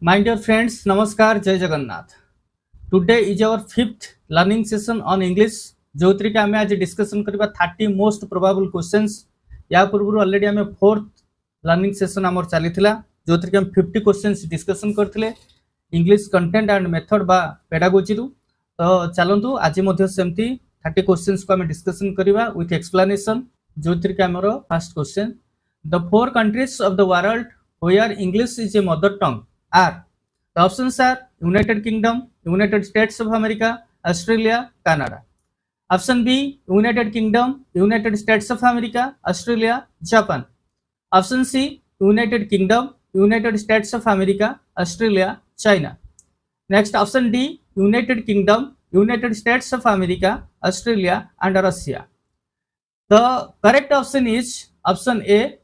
My dear friends, Namaskar, Jai Jagannath. Today is our fifth learning session on English. जोथि के आम आज discussion करबा 30 most probable questions या पूर्व ऑलरेडी आम फोर्थ लर्निंग सेशन आमर चलीथिला जोथि के हम 50 क्वेश्चंस डिस्कसन करथिले इंग्लिश कंटेंट एंड मेथड बा पेडागोजी रु तो चलंतु आज मध्ये सेमती 30 क्वेश्चंस को आम डिस्कसन करबा विथ एक्सप्लेनेशन जोथि के हमर first question the four countries of the world where English is a mother tongue are the options are United Kingdom, United States of America, Australia, Canada. Option B, United Kingdom, United States of America, Australia, Japan. Option C, United Kingdom, United States of America, Australia, China. Next option D, United Kingdom, United States of America, Australia and Russia. The correct option is option A,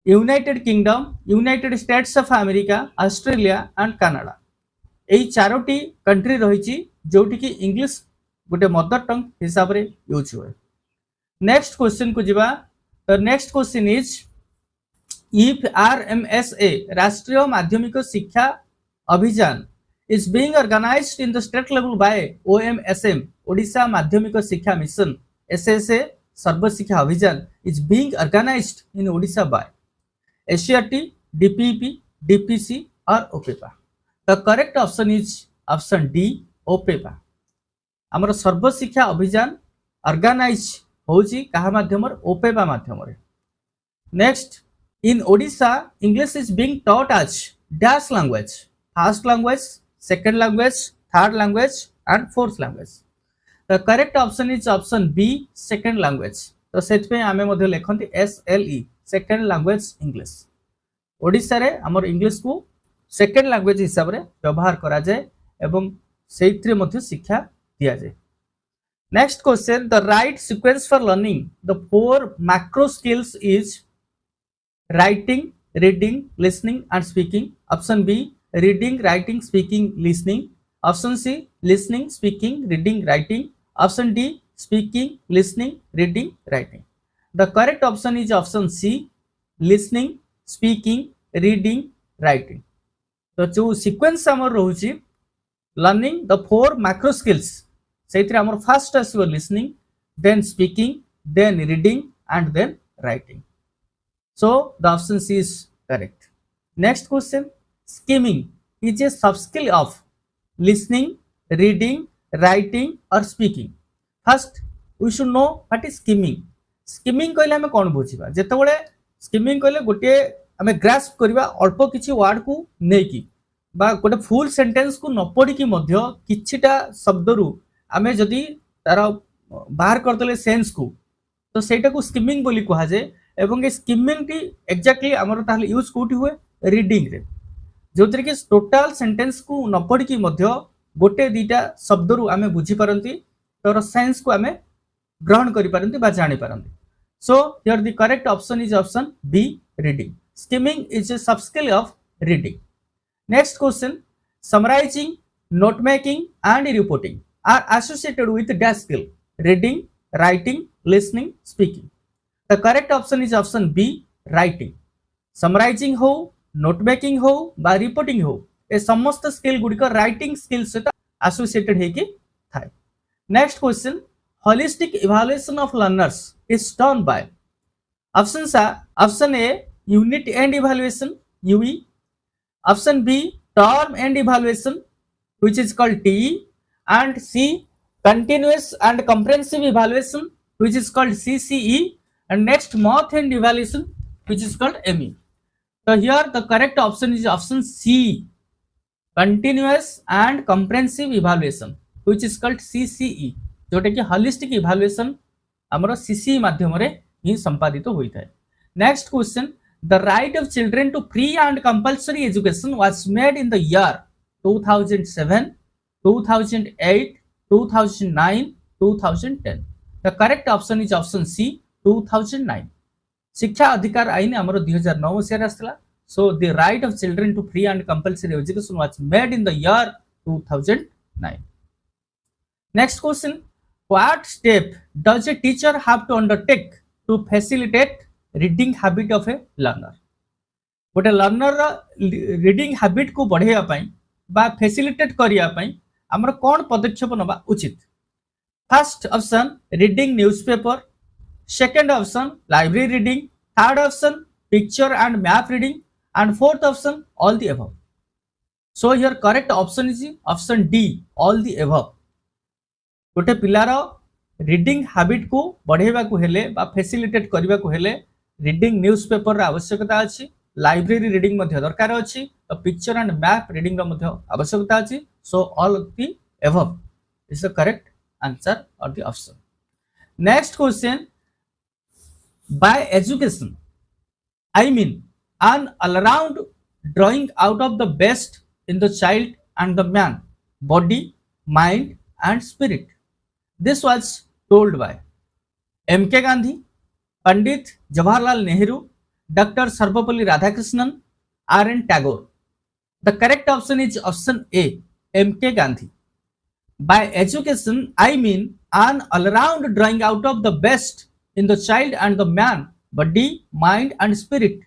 United kingdom United states of America Australia and Canada यही Charoti country रही जोटी की English गोटे mother tongue हिसाब रे use हुए next question को जीवा the next question is if RMSA Rashtriya Madhyamik Shiksha Abhiyan is being organised in the state level by OMSM Odisha Madhyamik Shiksha mission SSA Sarva Shiksha Abhiyan is being organised in Odisha by SCRT, DPP, DPC or OPEPA. The correct option is option D, OPEPA. आमर सर्व शिक्षा अभियान organise होची कहा माध्यम OPEPA माध्यम next in Odisha English is being taught as dash language first language second language third language and fourth language the correct option is option B second language तो सेतपे आमे मध्ये लेखंती SLE second language English Odisha रे हमर English को second language हिसाब रे व्यवहार करा जाए एवं सेइथरे मध्ये शिक्षा दिया जाए next question the right sequence for learning the four macro skills is writing reading listening and speaking option B reading writing speaking listening option C listening speaking reading writing option D speaking listening reading writing The correct option is option C, listening, speaking, reading, writing. तो जो sequence आमर रोची learning the four macro skills सेइथरे आमर first आसीबो listening, then speaking, then reading and then writing. So the option C is correct. Next question, skimming is a sub-skill of listening, reading, writing or speaking. First, we should know what is skimming. Skimming कहले हमें कौन बुझीबा जेतेबेले skimming कहले गोटे हमें grasp करबा अल्प किछि word को नेकी बा गोटे फुल सेंटेंस को न पढ़ी की मध्य किछिटा शब्द रु हमें जदी तार बाहर करतले सेंस को तो सेटा को स्किमिंग बोली कहा जाए एवं ए स्किमिंग टी एग्जैक्टली हमर ताले यूज कोठी हुए रीडिंग रे जोतरे कि टोटल सेंटेंस को न पढ़ी की मध्य गोटे दीटा शब्द रु हमें बुझी परंती तोर सेंस को हमें ग्रहण करि परंती बा जानि परंती so here the correct option is option B, reading. Skimming is a sub skill of reading. Next question, summarizing, note making and reporting are associated with dash skill: reading, writing, listening, speaking. The correct option is option B, writing. Summarizing हो, note making हो बा reporting हो ए समस्त skill गुडी का writing skill से associated है कि थाए. Next question, holistic evaluation of learners is done by options are option A unit end evaluation UE, option B term end evaluation which is called TE, and C continuous and comprehensive evaluation which is called CCE, and next month end evaluation which is called ME. So here the correct option is option C, continuous and comprehensive evaluation which is called CCE जोटा कि holistic evaluation हमरो CC माध्यम रे ही संपादित होइता है next question the right of children to free and compulsory education was made in the year 2007 2008 2009 2010 the correct option is option C 2009 शिक्षा अधिकार आईन हमरो 2009 मसिया आस्तला so the right of children to free and compulsory education was made in the year 2009 next question What step does a teacher have to undertake to facilitate reading habit of a learner? गोटे learner reading habit को बढ़ाइया बा facilitate करिया आमर कौन पदक्षेप नबा उचित। First option reading newspaper, second option library reading, third option picture and map reading and fourth option all the above. So here correct option is option D all the above. गोटे पिलार reading habit को बढ़ाइबा को हेले बा facilitate करबा को हेले reading newspaper आवश्यकता अछि, लाइब्रेरी रीडिंग मध्ये दरकार अछि, तो पिक्चर एंड मैप रीडिंग मध्ये आवश्यकता अछि। So all of the above is the correct answer और the option. Next question, by education I mean an all-round drawing out of the best in the child and the man, body, mind and spirit. This was told by M.K. Gandhi, Pandit Jawaharlal Nehru, Dr. Sarvapalli Radhakrishnan, R.N. Tagore. The correct option is option A, M.K. Gandhi. By education I mean an all-round drawing out of the best in the child and the man, body, mind and spirit.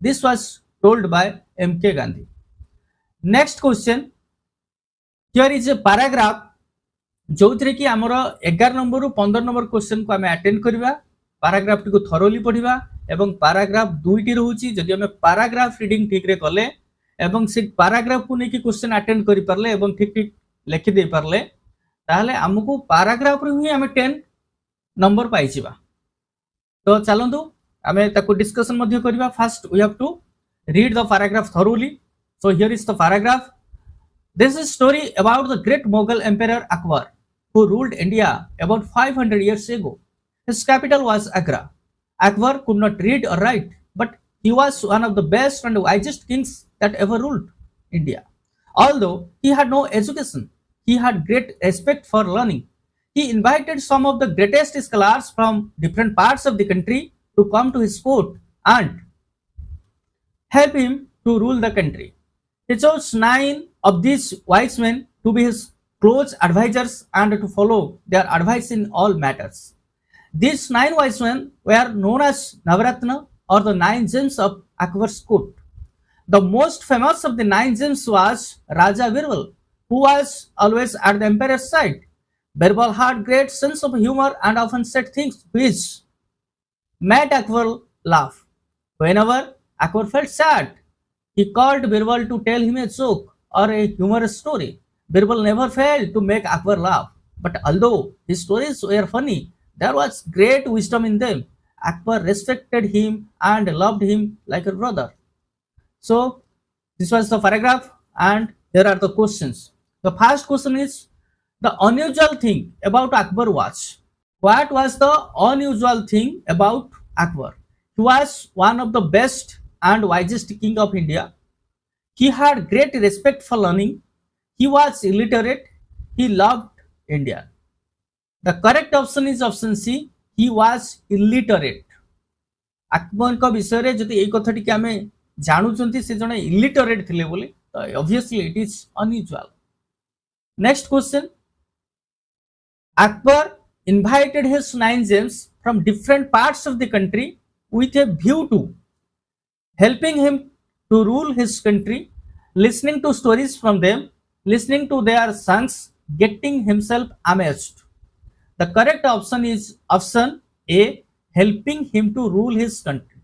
This was told by M.K. Gandhi. Next question, here is a paragraph जो थरे कि हमर 11 number रु 15 number question को हमें attend करबा। Paragraph को thoroughly पढ़िबा एवं पैराग्राफ दुईटी रहउची। जदि हमें पैराग्राफ रीडिंग ठीक रे करले एवं से पैराग्राफ को नेकी क्वेश्चन अटेंड करि परले एवं ठीक ठीक लिखि दे परले ताहले हमकु पैराग्राफ रु ही हमें 10 नंबर पाइचिबा। तो चलंतु आमे ताको डिस्कशन मध्ये करबा। First we have to read the paragraph thoroughly. So here is the paragraph. This is story about the great Mughal emperor Akbar, who ruled India about 500 years ago. His capital was Agra. Akbar could not read or write, but he was one of the best and wisest kings that ever ruled India. Although he had no education, he had great respect for learning. He invited some of the greatest scholars from different parts of the country to come to his court and help him to rule the country. He chose 9 of these wise men to be his close advisors and to follow their advice in all matters. These 9 wise men were known as Navaratna, or the 9 gems of Akbar's court. The most famous of the 9 gems was Raja Birbal, who was always at the emperor's side. Birbal had great sense of humor and often said things which made Akbar laugh. Whenever Akbar felt sad, he called Birbal to tell him a joke or a humorous story. Birbal never failed to make Akbar laugh, but although his stories were funny, there was great wisdom in them. Akbar respected him and loved him like a brother. So this was the paragraph and here are the questions. The first question is, the unusual thing about Akbar was. What was the unusual thing about Akbar? He was one of the best and wisest king of India. He had great respect for learning. He was illiterate. He loved India. The correct option is option C. He was illiterate. Akbar का विषय रे जति एई कथाटी के हमें जानू चंती से जने illiterate थिले बोली तो obviously it is unusual. Next question. Akbar invited his 9 gems from different parts of the country with a view to helping him to rule his country, listening to stories from them, listening to their songs, getting himself amused. The correct option is option A, helping him to rule his country.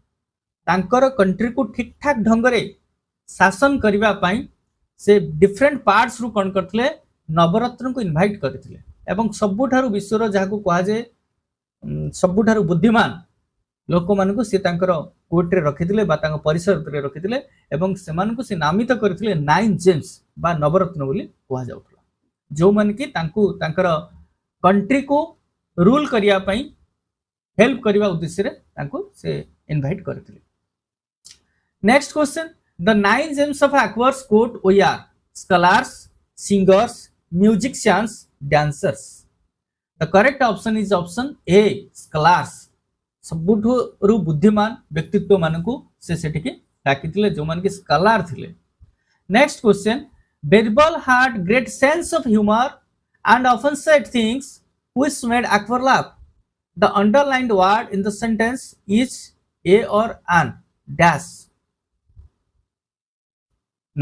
तांकर country को ठीक ठाक ढंग रे शासन करबा पई से डिफरेंट पार्ट्स रु कोन करथले नवरत्न को इनवाइट करथिले एवं सबुठारु विश्वर जहाको कहा जाए सबुठारु बुद्धिमान लोक मानकु से तांकर कोर्ट रे रखिथिले बा तांकर परिसर रे रखिथिले एवं से मानकु से नामित करथिले 9 जेम्स बा नवरत्न बोली कहा जाउथला जो मन की तांकु तांकर कंट्री को रूल करिया पई हेल्प करिवा उद्देश्य रे तांकु से इनवाइट करथिले। Next question, the 9 James of Akbar's court were scholars, singers, musicians, dancers. The correct option is option A, scholars. सबुठु बुद्धिमान व्यक्तित्व मानकु से सेठिके डाकिथिले जो मान के स्कॉलर थिले। Next question, Birbal had great sense of humor and often said things which made Akbar laugh. The underlined word in the sentence is A or an dash.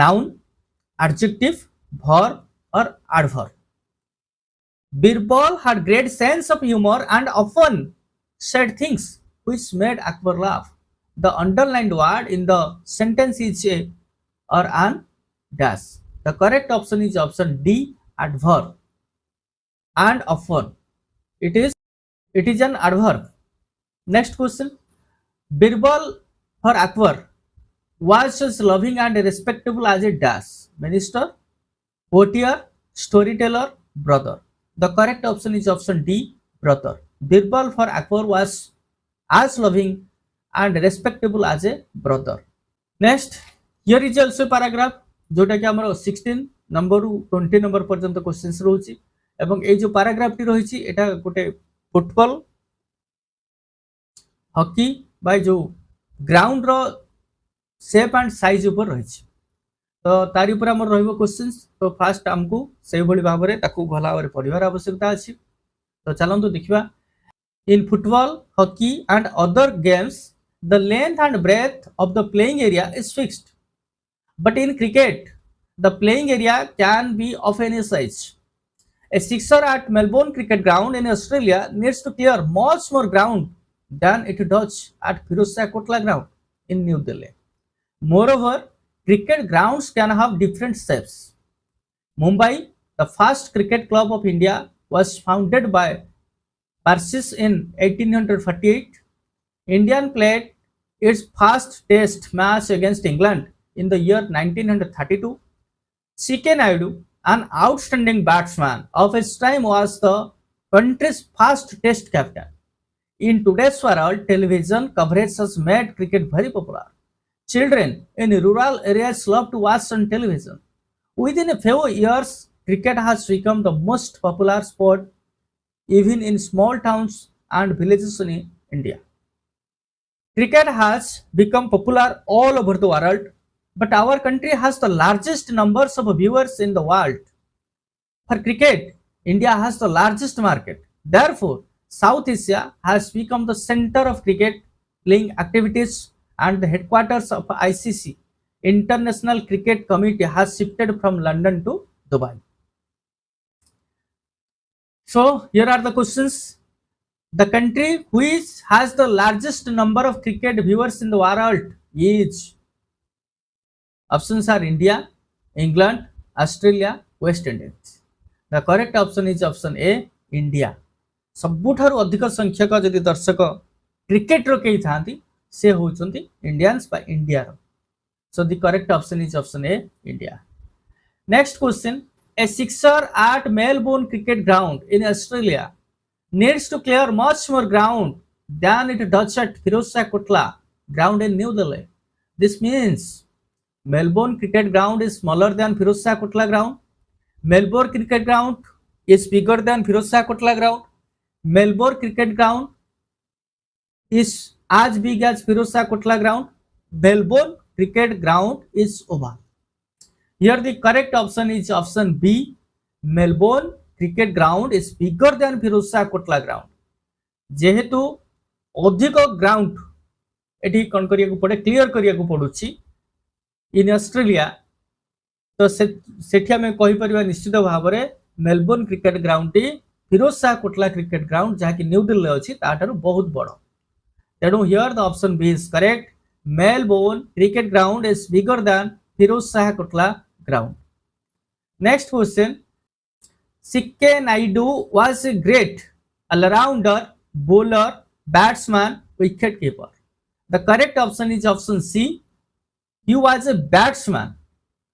noun, adjective, verb or adverb. Birbal had great sense of humor and often said things which made Akbar laugh. The underlined word in the sentence is a or an dash. The correct option is option D, adverb. And often it is an adverb. Next question. Birbal for Akbar was as loving and respectable as a dash. Minister, courtier, storyteller, brother. The correct option is option D, brother. Birbal for Akbar was as loving and respectable as a brother. Next, here is also a paragraph जोटा कि हमर 16 number रु 20 number पर्यंत questions रहउची एवं ए जो paragraph T रहिची एटा गोटे फुटबॉल हॉकी बाय जो ग्राउंड रो शेप एंड साइज ऊपर रहिची तो तारि ऊपर हमर रहइबो क्वेश्चंस तो फास्ट हमकु सेही भली भाबरे ताकू भला भाबरे पढिबार आवश्यकता अछि तो चलंतु देखिबा in football hockey and other games the length and breadth of the playing area is fixed. But in cricket, the playing area can be of any size. A sixer at Melbourne Cricket Ground in Australia needs to clear much more ground than it does at Firozshah Kotla Ground in New Delhi. Moreover, cricket grounds can have different shapes. Mumbai, the first cricket club of India, was founded by Parsis in 1848. Indian played its first test match against England in the year 1932. C.K. Naidu, an outstanding batsman of his time, was the country's first test captain. In today's world, television coverage has made cricket very popular. Children in rural areas love to watch on television. Within a few years, cricket has become the most popular sport even in small towns and villages in India. Cricket has become popular all over the world, but our country has the largest numbers of viewers in the world. For cricket, India has the largest market. Therefore, South Asia has become the center of cricket playing activities and the headquarters of ICC. International Cricket Committee has shifted from London to Dubai. So, here are the questions. The country which has the largest number of cricket viewers in the world is, options are India, England, Australia, West Indies. The correct option is option A, India. सबुठारु अधिक संख्यक जदि दर्शक cricket रो केही थांती से होचंती इंडियंस बा इंडिया रो. So the correct option is option A, India. Next question. A sixer at Melbourne Cricket Ground in Australia needs to clear much more ground than it does at Firozshah Kotla Ground in New Delhi. This means Melbourne Cricket Ground is smaller than Firozshah Kotla Ground. Melbourne Cricket Ground is bigger than Firozshah Kotla Ground. Melbourne Cricket Ground is as big as Firozshah Kotla Ground. Melbourne Cricket Ground is oval. Here the correct option is option B. Melbourne Cricket Ground is bigger than Firozshah Kotla Ground. जेहेतु अधिक ground eighty कौन करिया को पड़े clear करिया को पड़ुछि in Australia तो सेठी हमें कहि परिबा निश्चित भाव रे मेलबोर्न क्रिकेट ग्राउंड टी फिरोजशाह कोटला क्रिकेट ग्राउंड जहा कि न्यू दिल्ली अछि ताठारु बहुत बड़. तेणु here the option B is correct. Melbourne cricket ground is bigger than Firozshah Kotla ground. Next question. C.K. Naidu was a great all-rounder, bowler, batsman, wicket-keeper. The correct option is option C. He was a batsman.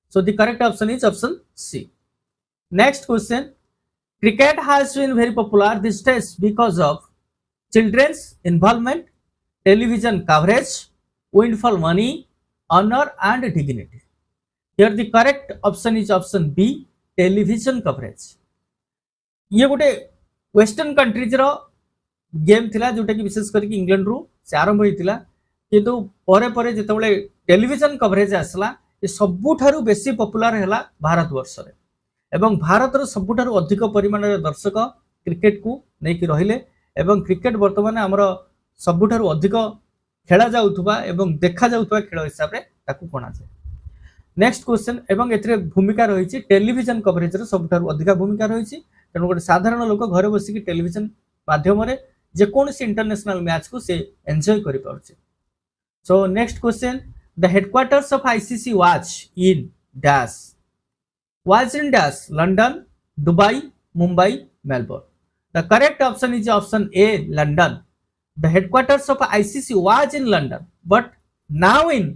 So the correct option is option C. Next question. Cricket has been very popular these days because of children's involvement, television coverage, windfall money, honor and dignity. Here the correct option is option B. Television coverage. ये गोटे western countries रो game थिला जोटा कि विशेष करके England रु से आरंभ होइतिला किंतु परे परे जेतेबेले टेलीविजन कवरेज आसला ये सबुठारु बेसी पॉपुलर हैला भारत वर्ष रे एवं भारत रो सबुठारु अधिक परिमाण रे दर्शक क्रिकेट को नै कि रहिले एवं क्रिकेट वर्तमान हमर सबुठारु अधिक खेला जाउथबा एवं देखा जाउथबा खेल हिसाब रे ताकू कोना जाय. नेक्स्ट क्वेश्चन एवं एथिरे भूमिका रही टेलीविजन कवरेज रो सबठारु अधिक भूमिका रही तेणु गोटे साधारण लोक घरे बसिक टेलीविजन माध्यम जेकोसी इंटरनेशनल मैच को से एंजॉय करि पाउछे। So next question the headquarters of ICC was in dash was in dash London, Dubai, Mumbai, Melbourne. The correct option is option A, London. The headquarters of ICC was in London, but now in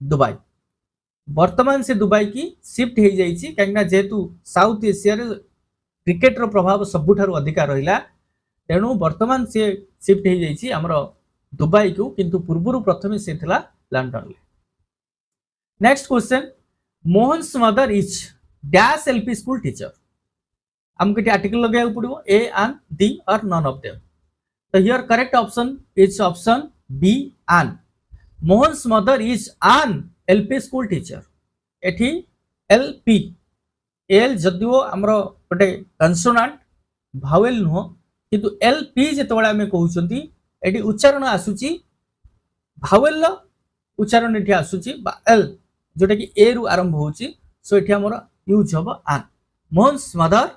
Dubai. वर्तमान से Dubai की shift हो जाइए कहीं जेहेतु south Asia cricket रो प्रभाव सबुठारु अधिक रहिला तेणु वर्तमान से शिफ्ट हो जाइए हमर दुबई को किंतु पूर्व प्रथम से थिला London. Next question Mohan's mother is dash LP school teacher हमको आर्टिकल लगे पड़ो ए एंड दी और नन ऑफ देम। तो here correct option is option B an Mohan's mother is an LP school teacher. एठी LP L जदियो हमर गोटे कंसोनांट vowel नुह किंतु एलपी जेतबेला हमें कहउचंती एठी उच्चारण आसुची भावेल उच्चारण एठी आसुची बा एल जोटा कि ए रु आरंभ होची। सो एठी हमर यूज हब an Mohan's mother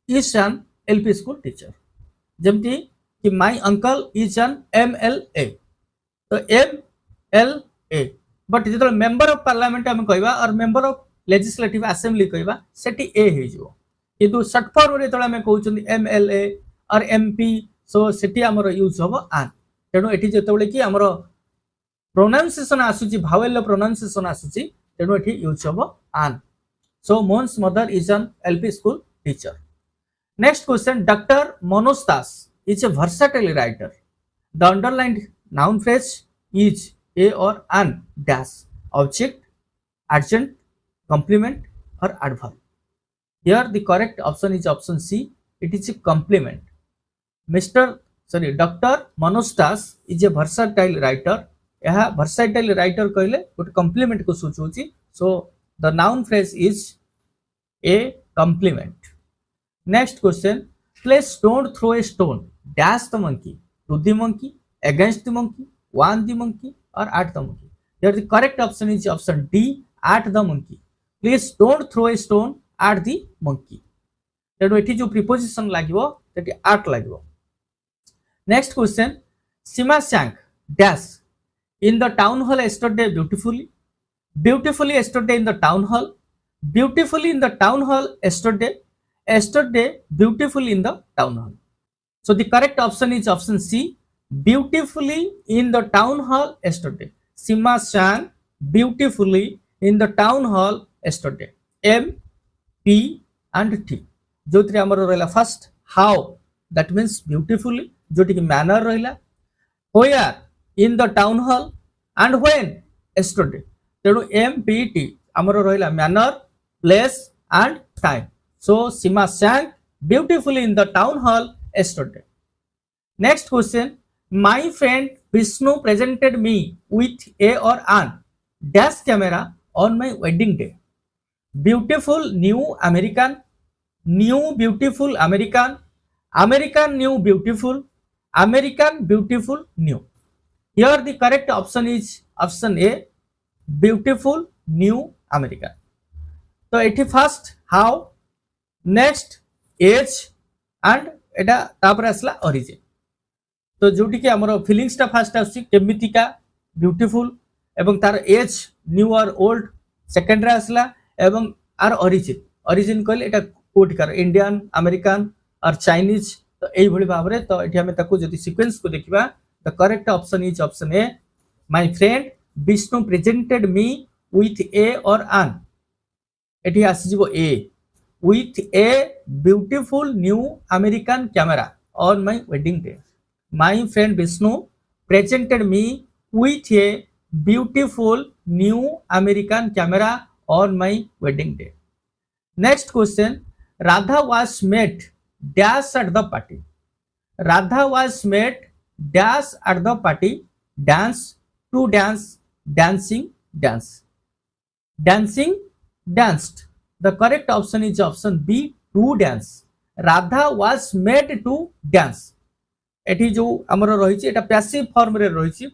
is an LP school teacher जमती कि my uncle is an MLA. तो एमएलए बट जो मेंबर ऑफ पार्लियामेंट आम कहवा और मेंबर ऑफ लेजिस्लेटिव असेंबली कहवा सेठी ए हे जो किंतु शॉर्ट फॉर्म रे तळे आम कहउचंदी एमएलए और एमपी। सो सेठी हमर यूज हब एन तेणु एठी जेतबेले कि हमर प्रोनाउंसिएशन आसुची भावेल प्रोनाउंसिएशन आसुची तेणु एठी यूज हब an. So Mohan's mother is an LP school teacher. Next question, Dr. Manoj Das is a versatile writer. The underlined noun phrase is a or an dash object, adjunct, complement or adverb. Here the correct option is option C. It is a complement. Dr. Manoj Das is a versatile writer. यह versatile writer कहले गोटे complement को सूचौची। So the noun phrase is a complement. Next question, please don't throw a stone dash the monkey, to the monkey, against the monkey, on the monkey or at the monkey. Here the correct option is option D, at the monkey. Please don't throw a stone at the monkey. तेणु एठी जो preposition लागिवो सेठी at लागिवो। Next question, Sima sang dash in the town hall yesterday beautifully. Beautifully yesterday in the town hall, beautifully in the town hall yesterday, yesterday beautifully in the town hall. So the correct option is option C, beautifully in the town hall yesterday. Sima sang beautifully in the town hall yesterday. M, P and T जो three हमर रहला first how that means beautifully जोटी की manner रहला where in the town hall and when yesterday तेणु MPT आमर रहिला manner place and time. So Seema sang beautifully in the town hall yesterday. Next question, my friend Vishnu presented me with a or an dash camera on my wedding day. Beautiful new American, new beautiful American, American new beautiful, American beautiful new. Here the correct option is option A, beautiful new American. तो एठी first how next age and एटा तापर आसला origin. तो जोटी कि हमर feelings ता first आसी केमितिका ब्यूटीफुल एवं तार एज न्यू और ओल्ड सेकेंड रे आसला एवं आर ओरिजिन कहले एटा कोटिकार इंडियन अमेरिकन और चाइनीज। तो एई भली भाव रे तो एठी हमें ताको जति सीक्वेंस को देखिबा the correct option is option A, my friend Vishnu presented me with a or an एठी आसीजिबो A with a beautiful new American camera on my wedding day. My friend Vishnu presented me with a beautiful new American camera on my wedding day. Next question, Radha was met dash at the party. Radha was met dash at the party, dance, to dance, dancing, dance. Dancing, danced. The correct option is option B, to dance. Radha was made to dance. एठी जो हमर रहिछि एटा passive form रे रहिछि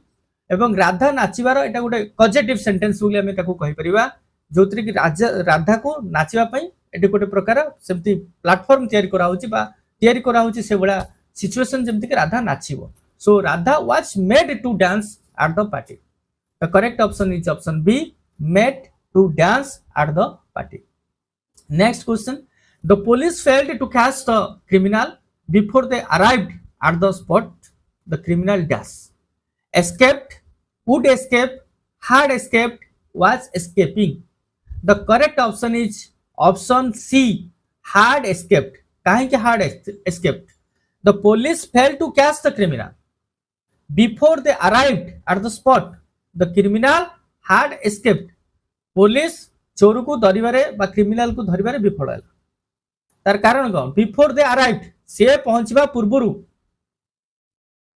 एवं राधा नाचिबार एटा गोटे positive sentence बोली हमें ताको कहि परिबा जोथि कि राधा को नाचिबा पई एटी गोटे प्रकार सेमती प्लेटफॉर्म तयारी करा होची बा तयारी करा होची से बडा सिचुएशन जेमती कि राधा नाचिबो so Radha was made to dance at the party the correct option is option B made to dance at the party next question the police failed to catch the criminal before they arrived at the spot the criminal dash escaped would escape had escaped was escaping the correct option is option C had escaped kahin ki had escaped the police failed to catch the criminal before they arrived at the spot the criminal had escaped police चोर को धरिबारे बा criminal को धरिबारे विफल हला तार कारण कोन before they arrived से पहुंचबा पूर्वरु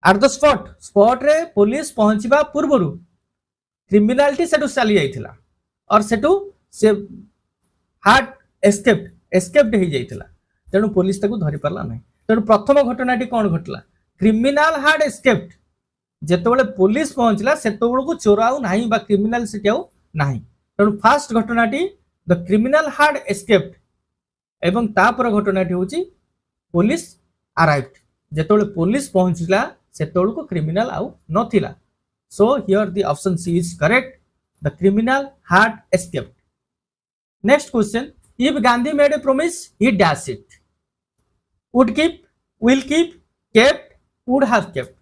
eight the spot रे पुलिस पहुंचबा पूर्वरु क्रिमिनालिटी सेटू चली जाइथिला और सेटू से हार्ड एस्केप्ड हो जाइथिला तेणु पुलिस ताकू धरि परला नै तेणु प्रथम घटनाटी कोन घटला क्रिमिनल हार्ड एस्केप्ड जेतेबेले पुलिस पहुंचला सेतेबेले को चोर आउ नाही बा क्रिमिनल सेटी आउ नाही तेणु फर्स्ट घटनाटी द क्रिमिनल हार्ड एस्केप्ड एवं तापर घटनाटी होची पुलिस अराइव्ड जेतेबेले पुलिस पहुंचला सेतेबेले को क्रिमिनल आउ नथिला so here the option C is correct the criminal had escaped next question if Gandhi made a promise he dash it would keep will keep kept would have kept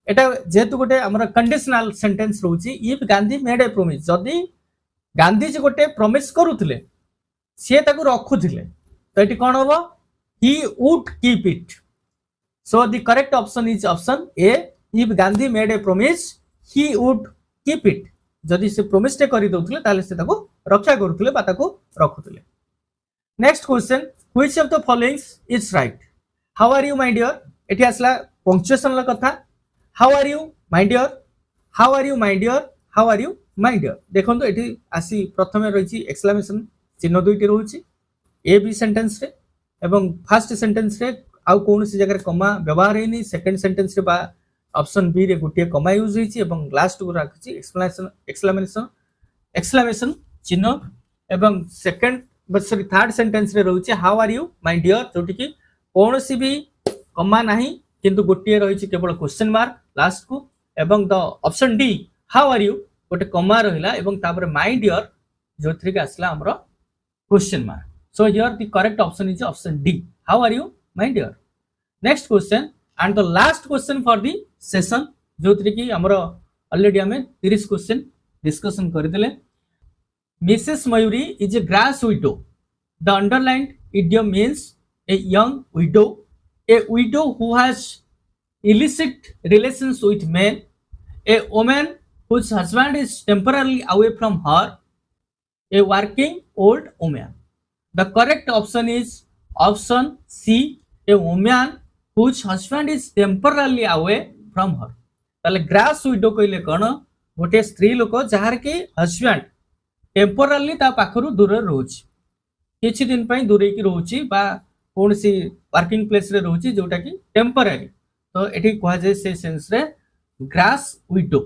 eta जेतु गोटे हमर conditional sentence रहउची if Gandhi made a promise जदी गांधी जी गोटे promise करूथिले से ताकू रखुथिले तो eighty कोन होबो he would keep it so the correct option is option A if Gandhi made a promise he would keep it जदि से प्रॉमिस टे करि दउथले ताले से ताको रक्षा करूथले बा ताको रखुथले next question which of the following is right how are you my dear एठी आसला पंक्चुएशन ल कथा how are you my dear how are you my dear how are you my dear देखंतु एठी आसी प्रथमे रहिछि एक्सक्लेमेशन चिन्ह दुइटी रहउछि ए बी सेंटेंस रे एवं फर्स्ट सेंटेंस रे आउ कोनसी जगह रे कमा व्यवहार हेनी सेकंड सेंटेंस रे बा ऑप्शन बी रे गोटे कमा यूज होईची एवं लास्ट को राखछि एक्सक्लेमेशन चिन्ह एवं सेकंड सॉरी थर्ड सेंटेंस रे रहउछि how are you my dear जोटी कि कोनसी भी कमा नाही किंतु गोटे रहिछि केवल क्वेश्चन मार्क लास्ट को एवं the option D how are you गोटे कमा रहिला एवं तापर माय डियर जोथि के आसला हमरो question mark so here the correct option is option D how are you my dear next question and the last question for the session जोथि कि हमरो ऑलरेडी हमें 30 क्वेश्चन डिस्कशन कर दिले Mrs Mayuri is a grass widow the underlined idiom means a young widow who has illicit relations with men a woman whose husband is temporarily away from her a working old woman the correct option is option C a woman whose husband is temporarily away from her ताले grass window कहले कोन गोटे स्त्री लोक जहार के husband टेम्पोराली ता पाखरु दूर रहउची किछि दिन पई दूरे की रहउची बा कोनसी वर्किंग प्लेस रे रहउची जोटा की टेम्पोररी तो एठी कहै जे से सेंस रे grass window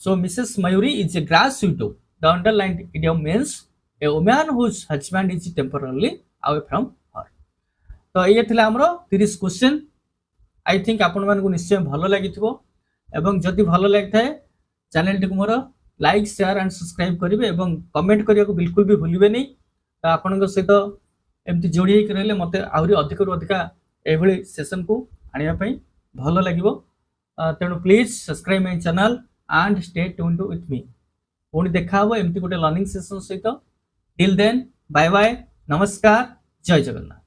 so Mrs Mayuri is a grass widow the underlined idiom means a woman whose husband is temporarily away from her तो ये थिला हमरो 30 क्वेश्चन आई थिंक आपण मान को निश्चय भलो लागिथिबो एवं जदि भलो लागथाय चैनल टी को more like share and subscribe करिवे एवं कमेंट करिया को बिल्कुल भी भूलिबे नै तो आपण को सहित एमति जोड़ी हे करले मते आउरी अधिक रु अधिक एभली सेशन को आनिया पई भलो लागिवो तेणु please subscribe my channel and stay tuned with me पुणी देखा हो एमति गोटे लर्निंग सेशन सहित टिल देन बाय बाय नमस्कार जय जगन्नाथ।